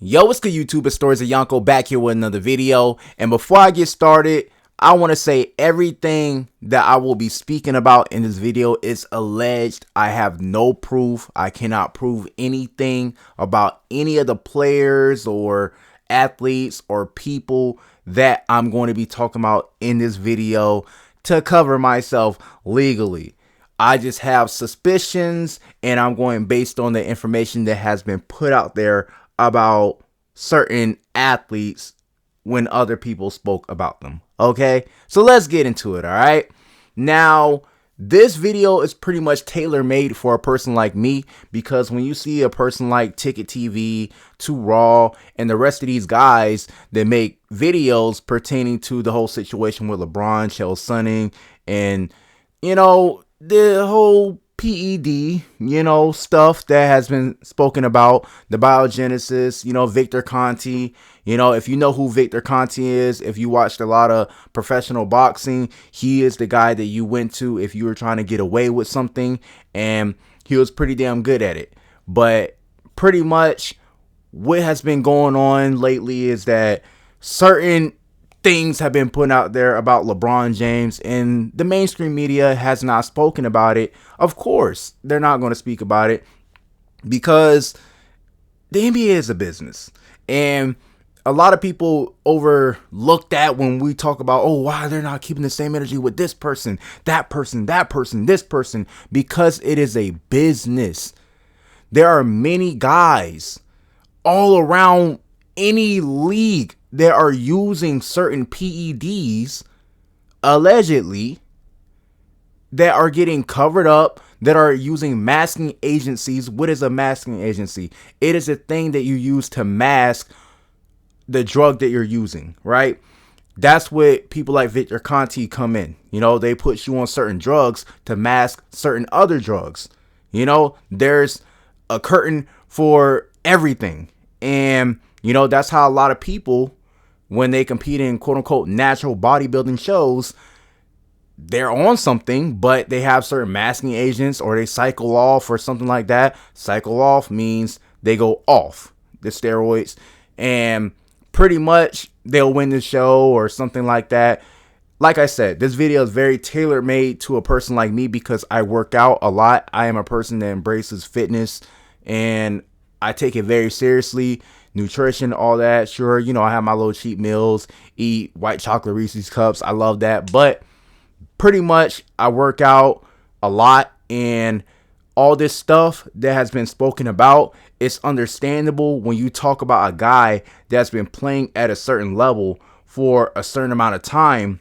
Yo, what's good, YouTube? It's Stories of Yanko back here with another video. And before I get started, I want to say everything that I will be speaking about in this video is alleged. I have no proof. I cannot prove anything about any of the players or athletes or people that I'm going to be talking about in this video to cover myself legally. I just have suspicions, and I'm going based on the information that has been put out there about certain athletes when other people spoke about them. Okay, so let's get into it. All right, now this video is pretty much tailor-made for a person like me, because when you see a person like Ticket TV, Too Raw, and the rest of these guys that make videos pertaining to the whole situation with LeBron, Chael Sonnen, and the whole PED, stuff that has been spoken about, the biogenesis, Victor Conti, if you know who Victor Conti is, if you watched a lot of professional boxing, he is the guy that you went to if you were trying to get away with something, and he was pretty damn good at it. But pretty much what has been going on lately is that certain things have been put out there about LeBron James, and the mainstream media has not spoken about it. Of course, they're not going to speak about it because the NBA is a business, and a lot of people overlook that when we talk about, oh, why they're not keeping the same energy with this person, that person, this person, because it is a business. There are many guys all around any league that are using certain PEDs, allegedly, that are getting covered up, that are using masking agencies. What is a masking agency? It is a thing that you use to mask the drug that you're using, right? That's what people like Victor Conti come in. They put you on certain drugs to mask certain other drugs. There's a curtain for everything. And that's how a lot of people, when they compete in quote unquote natural bodybuilding shows, they're on something, but they have certain masking agents, or they cycle off or something like that. Cycle off means they go off the steroids, and pretty much they'll win the show or something like that. Like I said, this video is very tailor-made to a person like me because I work out a lot. I am a person that embraces fitness, and I take it very seriously. Nutrition, all that. Sure, I have my little cheat meals, eat white chocolate Reese's cups. I love that. But pretty much I work out a lot, and all this stuff that has been spoken about, it's understandable when you talk about a guy that's been playing at a certain level for a certain amount of time.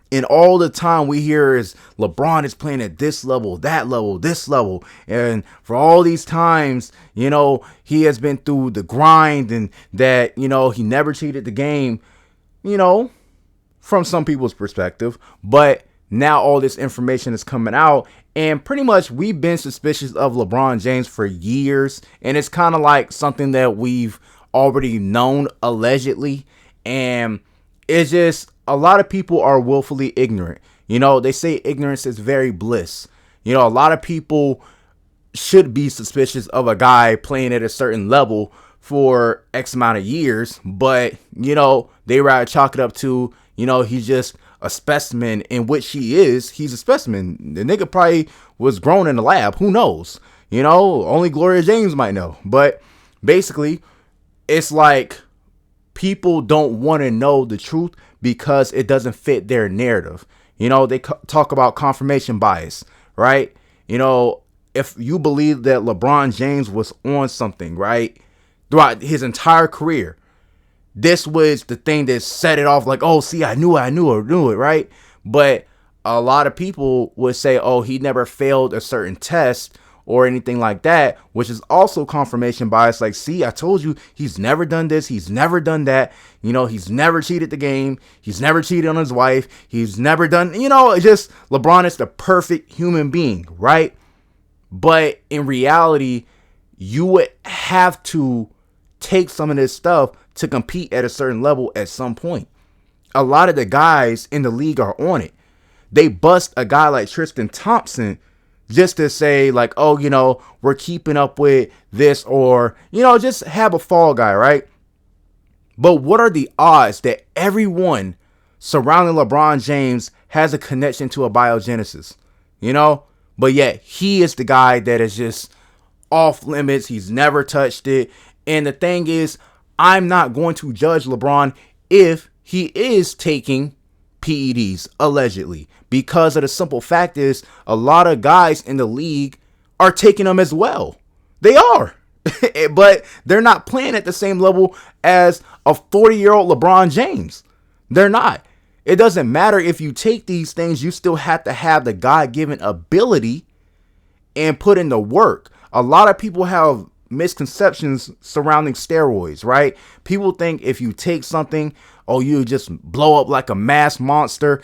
And all the time we hear is LeBron is playing at this level, that level, this level. And for all these times, he has been through the grind, and that, he never cheated the game, from some people's perspective. But now all this information is coming out, and pretty much we've been suspicious of LeBron James for years. And it's kind of like something that we've already known, allegedly. And it's just, a lot of people are willfully ignorant. They say ignorance is very bliss. A lot of people should be suspicious of a guy playing at a certain level for X amount of years, but, they rather chalk it up to, he's just a specimen, in which he is. He's a specimen. The nigga probably was grown in the lab. Who knows? Only Gloria James might know. But basically, it's like people don't want to know the truth because it doesn't fit their narrative. They talk about confirmation bias, right? If you believe that LeBron James was on something, right, throughout his entire career, this was the thing that set it off, like, oh, see, I knew it, right? But a lot of people would say, oh, he never failed a certain test or anything like that, which is also confirmation bias. Like, see, I told you, he's never done this, he's never done that, he's never cheated the game, he's never cheated on his wife, he's never done, it's just, LeBron is the perfect human being, right? But in reality, you would have to take some of this stuff to compete at a certain level at some point. A lot of the guys in the league are on it. They bust a guy like Tristan Thompson just to say like, oh, we're keeping up with this, or, just have a fall guy, right? But what are the odds that everyone surrounding LeBron James has a connection to a biogenesis? But yet he is the guy that is just off limits. He's never touched it. And the thing is, I'm not going to judge LeBron if he is taking PEDs, allegedly, because of the simple fact is a lot of guys in the league are taking them as well. They are. But they're not playing at the same level as a 40-year-old LeBron James. They're not. It doesn't matter if you take these things, you still have to have the God-given ability and put in the work. A lot of people have misconceptions surrounding steroids, right? People think if you take something, oh, you just blow up like a mass monster.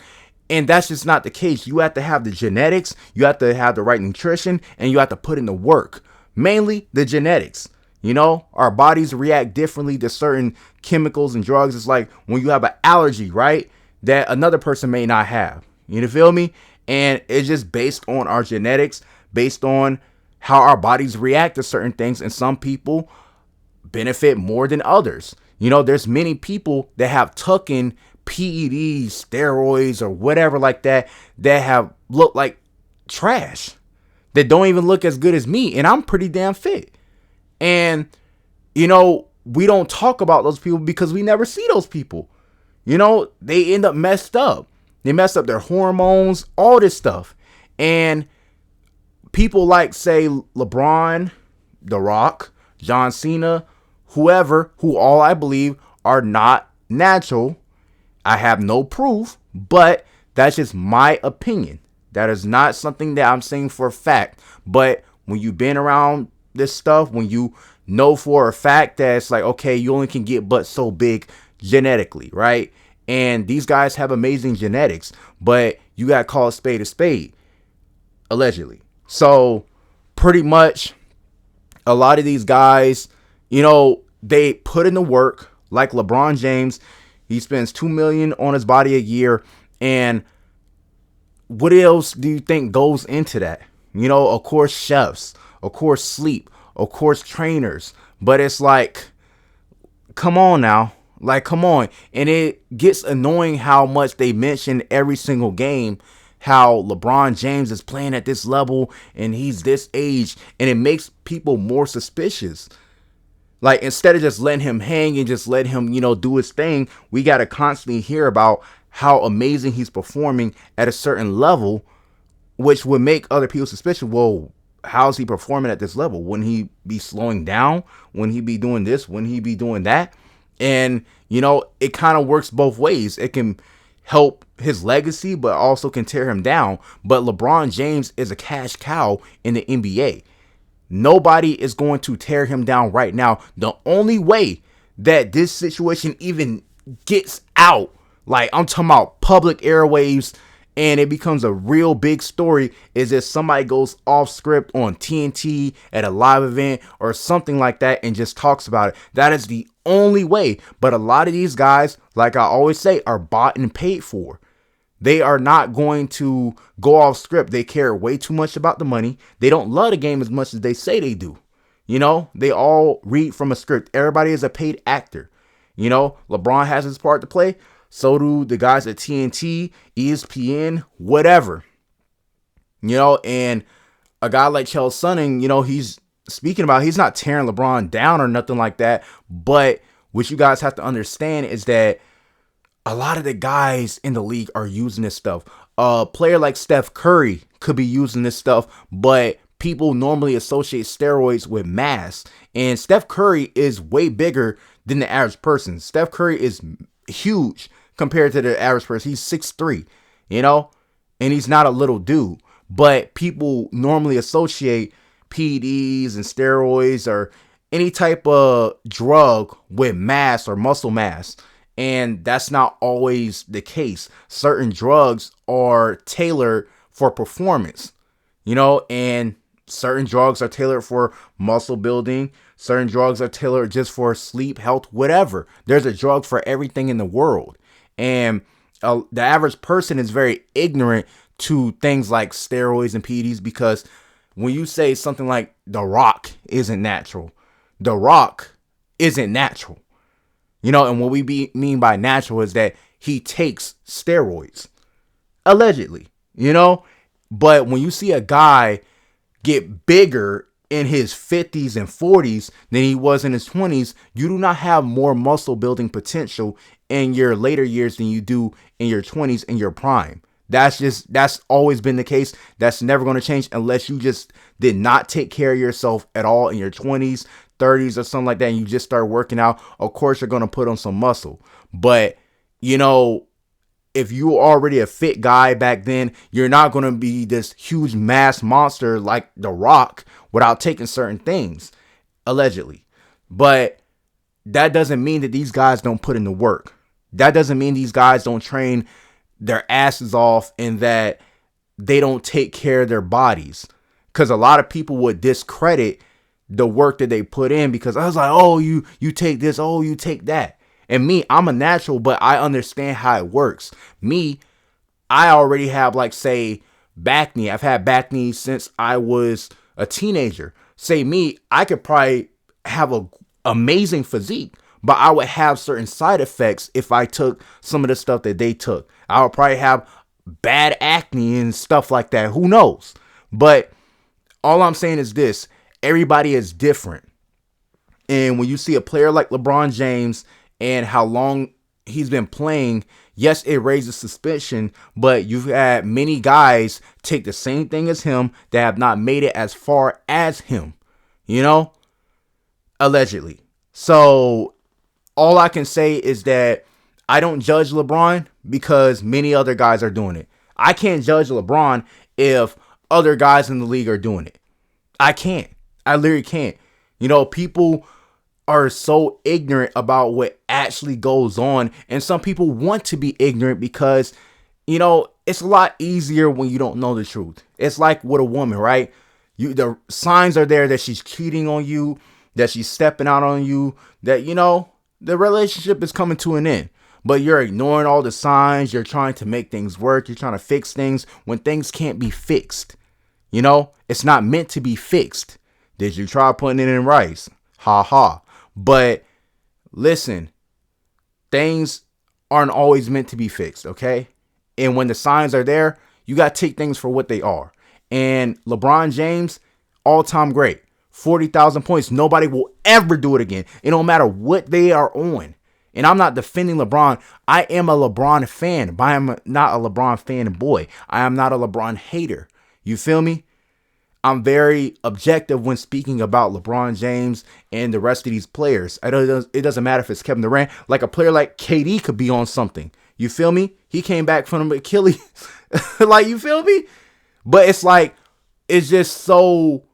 And that's just not the case. You have to have the genetics, you have to have the right nutrition, and you have to put in the work. Mainly the genetics. Our bodies react differently to certain chemicals and drugs. It's like when you have an allergy, right, that another person may not have. You feel me? And it's just based on our genetics, based on how our bodies react to certain things. And some people benefit more than others. There's many people that have taken PEDs, steroids, or whatever like that have looked like trash, that don't even look as good as me. And I'm pretty damn fit. And, we don't talk about those people because we never see those people. They end up messed up. They mess up their hormones, all this stuff. And people like, say, LeBron, The Rock, John Cena, whoever, who all I believe are not natural. I have no proof, but that's just my opinion. That is not something that I'm saying for a fact. But when you've been around this stuff, when you know for a fact that it's like, okay, you only can get but so big genetically, right? And these guys have amazing genetics, but you got to call a spade, allegedly. So pretty much a lot of these guys, they put in the work. Like LeBron James, he spends $2 million on his body a year. And what else do you think goes into that? Of course, chefs, of course, sleep, of course, trainers. But it's like, come on now. Like, come on. And it gets annoying how much they mention every single game how LeBron James is playing at this level and he's this age. And it makes people more suspicious. Like, instead of just letting him hang and just let him, do his thing, we got to constantly hear about how amazing he's performing at a certain level, which would make other people suspicious. Well, how's he performing at this level? Wouldn't he be slowing down? Wouldn't he be doing this? Wouldn't he be doing that? And, it kind of works both ways. It can help his legacy, but also can tear him down. But LeBron James is a cash cow in the NBA. Nobody is going to tear him down right now. The only way that this situation even gets out, like I'm talking about public airwaves, and it becomes a real big story, is if somebody goes off script on TNT at a live event or something like that and just talks about it. That is the only way. But a lot of these guys, like I always say, are bought and paid for. They are not going to go off script. They care way too much about the money. They don't love the game as much as they say they do. They all read from a script. Everybody is a paid actor. LeBron has his part to play. So do the guys at TNT, ESPN, whatever. And a guy like Chael Sonnen, he's speaking about, he's not tearing LeBron down or nothing like that. But what you guys have to understand is that a lot of the guys in the league are using this stuff. A player like Steph Curry could be using this stuff, but people normally associate steroids with mass. And Steph Curry is way bigger than the average person. Steph Curry is huge compared to the average person. He's 6'3", and he's not a little dude. But people normally associate PEDs and steroids or any type of drug with mass or muscle mass. And that's not always the case. Certain drugs are tailored for performance, and certain drugs are tailored for muscle building. Certain drugs are tailored just for sleep, health, whatever. There's a drug for everything in the world. And the average person is very ignorant to things like steroids and PEDs, because when you say something like The Rock isn't natural, The Rock isn't natural. You know, and what we mean by natural is that he takes steroids, allegedly, you know. But when you see a guy get bigger in his 50s and 40s than he was in his 20s, you do not have more muscle building potential in your later years than you do in your 20s in your prime. That's always been the case. That's never going to change unless you just did not take care of yourself at all in your 20s, 30s or something like that, and you just start working out. Of course, you're going to put on some muscle. But, you know, if you were already a fit guy back then, you're not going to be this huge mass monster like The Rock without taking certain things, allegedly. But that doesn't mean that these guys don't put in the work. That doesn't mean these guys don't train their asses off and that they don't take care of their bodies. Because a lot of people would discredit the work that they put in because I was like, oh, you take this, oh, you take that. And me, I'm a natural, but I understand how it works. Me, I already have, like, say, back knee. I've had back knee since I was a teenager. Say me, I could probably have a amazing physique, but I would have certain side effects if I took some of the stuff that they took. I would probably have bad acne and stuff like that. Who knows? But all I'm saying is this. Everybody is different. And when you see a player like LeBron James and how long he's been playing, yes, it raises suspicion, but you've had many guys take the same thing as him that have not made it as far as him, you know, allegedly. So all I can say is that I don't judge LeBron because many other guys are doing it. I can't judge LeBron if other guys in the league are doing it. I can't. I literally can't. You know, people are so ignorant about what actually goes on. And some people want to be ignorant because, you know, it's a lot easier when you don't know the truth. It's like with a woman, right? The signs are there that she's cheating on you, that she's stepping out on you, that, you know, the relationship is coming to an end. But you're ignoring all the signs. You're trying to make things work. You're trying to fix things when things can't be fixed. You know, it's not meant to be fixed. Did you try putting it in rice? Ha ha. But listen, things aren't always meant to be fixed, okay? And when the signs are there, you got to take things for what they are. And LeBron James, all-time great. 40,000 points. Nobody will ever do it again. It don't matter what they are on. And I'm not defending LeBron. I am a LeBron fan, but I am not a LeBron fanboy. I am not a LeBron hater. You feel me? I'm very objective when speaking about LeBron James and the rest of these players. It doesn't matter if it's Kevin Durant. Like a player like KD could be on something. You feel me? He came back from an Achilles. Like, you feel me? But it's like, it's just so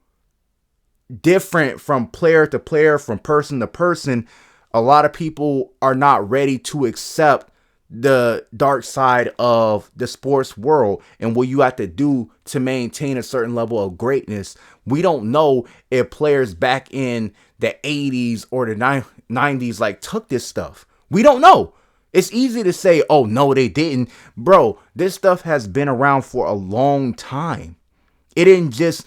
different from player to player, from person to person. A lot of people are not ready to accept the dark side of the sports world and what you have to do to maintain a certain level of greatness. We don't know if players back in the 80s or the 90s like took this stuff. We don't know. It's easy to say, oh, no, they didn't. Bro, this stuff has been around for a long time. It didn't just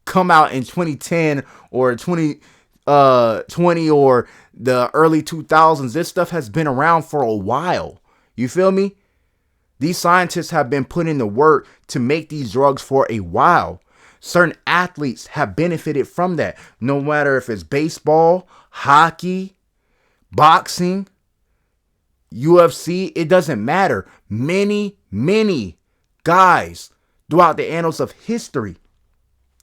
come out in 2010 or 2020 or the early 2000s. This stuff has been around for a while. You feel me? These scientists have been putting the work to make these drugs for a while. Certain athletes have benefited from that. No matter if it's baseball, hockey, boxing, UFC, it doesn't matter. Many guys throughout the annals of history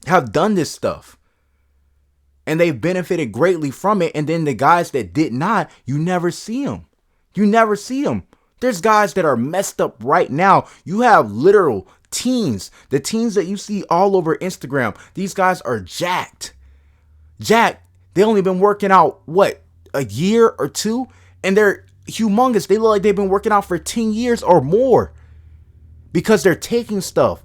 have done this stuff. And they've benefited greatly from it. And then the guys that did not, you never see them. You never see them. There's guys that are messed up right now. You have literal teens. The teens that you see all over Instagram. These guys are jacked. Jacked. They only been working out, what, a year or two? And they're humongous. They look like they've been working out for 10 years or more. Because they're taking stuff.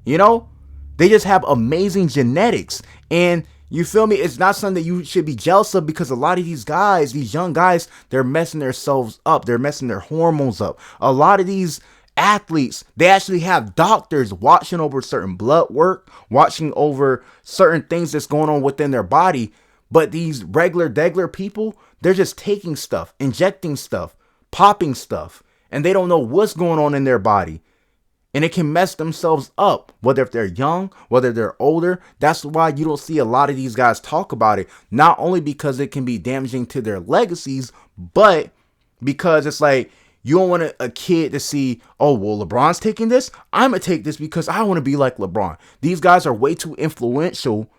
You know? They just have amazing genetics. And you feel me? It's not something that you should be jealous of because a lot of these guys, these young guys, they're messing themselves up. They're messing their hormones up. A lot of these athletes, they actually have doctors watching over certain blood work, watching over certain things that's going on within their body. But these regular people, they're just taking stuff, injecting stuff, popping stuff, and they don't know what's going on in their body. And it can mess themselves up, whether if they're young, whether they're older. That's why you don't see a lot of these guys talk about it. Not only because it can be damaging to their legacies, but because it's like, you don't want a kid to see, oh, well, LeBron's taking this. I'm going to take this because I want to be like LeBron. These guys are way too influential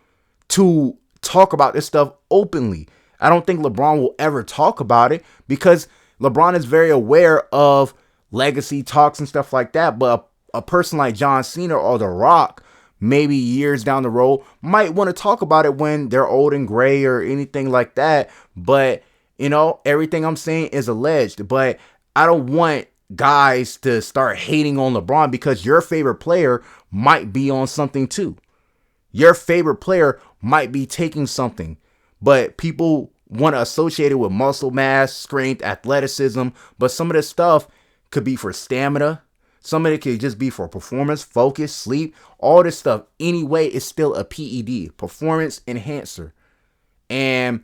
to talk about this stuff openly. I don't think LeBron will ever talk about it because LeBron is very aware of legacy talks and stuff like that. But a person like John Cena or The Rock, maybe years down the road, might want to talk about it when they're old and gray or anything like that. But, you know, everything I'm saying is alleged. But I don't want guys to start hating on LeBron because your favorite player might be on something too. Your favorite player might be taking something, but people want to associate it with muscle mass, strength, athleticism. But some of this stuff could be for stamina. Some of it could just be for performance, focus, sleep, all this stuff. Anyway, it's still a PED, performance enhancer. And,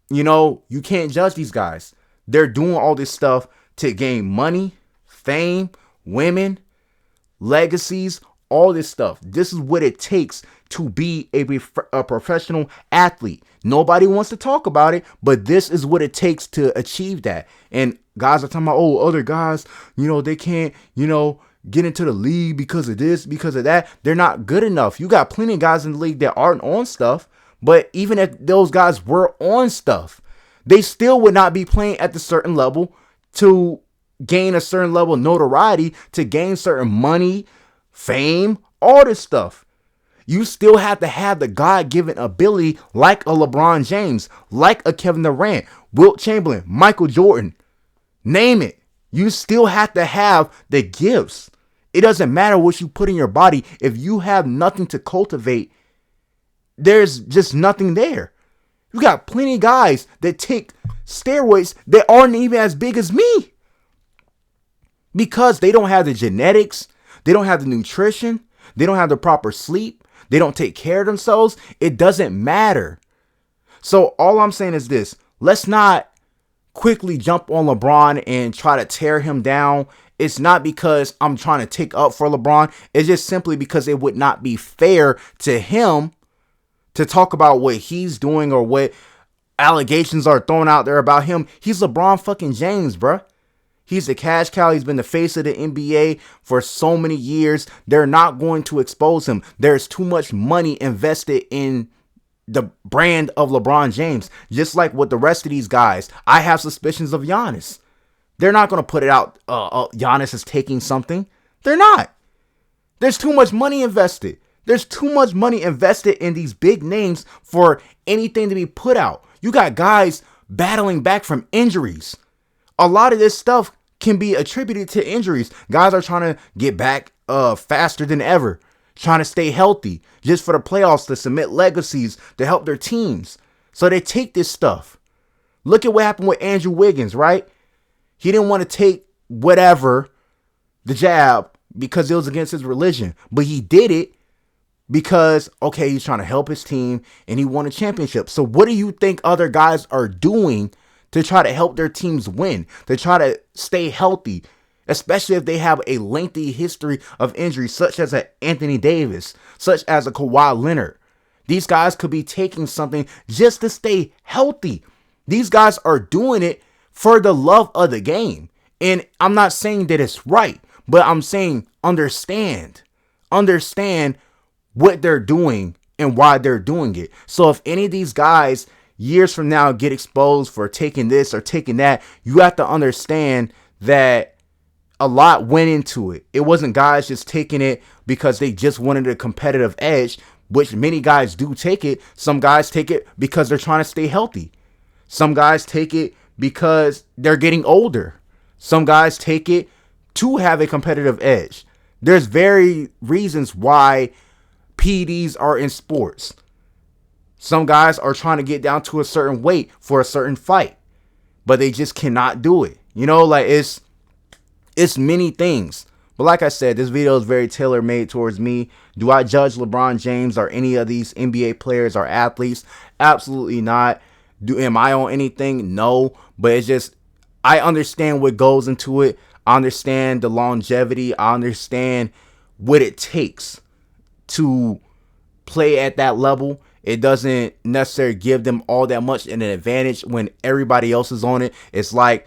you know, you can't judge these guys. They're doing all this stuff to gain money, fame, women, legacies, all this stuff. This is what it takes to be a professional athlete. Nobody wants to talk about it, but this is what it takes to achieve that. And guys are talking about, oh, other guys, you know, they can't, you know, get into the league because of this, because of that. They're not good enough. You got plenty of guys in the league that aren't on stuff, but even if those guys were on stuff, they still would not be playing at the certain level to gain a certain level of notoriety, to gain certain money, fame, all this stuff. You still have to have the God-given ability like a LeBron James, like a Kevin Durant, Wilt Chamberlain, Michael Jordan. Name it. You still have to have the gifts. It doesn't matter what you put in your body. If you have nothing to cultivate, there's just nothing there. You got plenty of guys that take steroids that aren't even as big as me because they don't have the genetics, they don't have the nutrition, they don't have the proper sleep, they don't take care of themselves. It doesn't matter. So all I'm saying is this: let's not quickly jump on LeBron and try to tear him down. It's not because I'm trying to take up for LeBron. It's just simply because it would not be fair to him to talk about what he's doing or what allegations are thrown out there about him. He's LeBron fucking James, bruh. He's the cash cow. He's been the face of the NBA for so many years. They're not going to expose him. There's too much money invested in the brand of LeBron James. Just like with the rest of these guys, I have suspicions of Giannis. They're not going to put it out. Giannis is taking something. They're not. There's too much money invested. There's too much money invested in these big names for anything to be put out. You got guys battling back from injuries. A lot of this stuff can be attributed to injuries. Guys are trying to get back faster than ever, trying to stay healthy just for the playoffs, to submit legacies, to help their teams. So they take this stuff. Look at what happened with Andrew Wiggins, right? He didn't want to take whatever, the jab, because it was against his religion. But he did it because, okay, he's trying to help his team and he won a championship. So what do you think other guys are doing to try to help their teams win, to try to stay healthy, especially if they have a lengthy history of injuries, such as an Anthony Davis, such as a Kawhi Leonard? These guys could be taking something just to stay healthy. These guys are doing it for the love of the game. And I'm not saying that it's right, but I'm saying understand what they're doing and why they're doing it. So if any of these guys years from now get exposed for taking this or taking that, you have to understand that a lot went into it. It wasn't guys just taking it because they just wanted a competitive edge, which many guys do take it. Some guys take it because they're trying to stay healthy. Some guys take it because they're getting older. Some guys take it to have a competitive edge. There's very reasons why PEDs are in sports. Some guys are trying to get down to a certain weight for a certain fight, but they just cannot do it. You know, like it's many things. But like I said, this video is very tailor-made towards me. Do I judge LeBron James or any of these NBA players or athletes? Absolutely not. Am I on anything? No. But it's just, I understand what goes into it. I understand the longevity. I understand what it takes to play at that level. It doesn't necessarily give them all that much in an advantage when everybody else is on it. It's like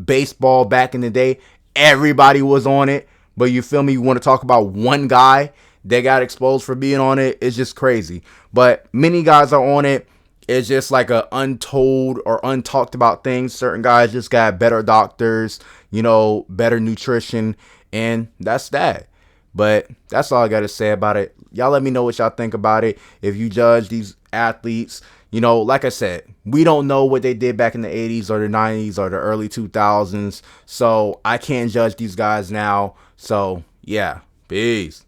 baseball back in the day. Everybody was on it. But you feel me? You want to talk about one guy that got exposed for being on it? It's just crazy. But many guys are on it. It's just like a untold or untalked about things. Certain guys just got better doctors, you know, better nutrition, and that's that. But that's all I got to say about it. Y'all let me know what y'all think about it. If you judge these athletes, you know, like I said, we don't know what they did back in the 80s or the 90s or the early 2000s. So I can't judge these guys now. So, yeah, peace.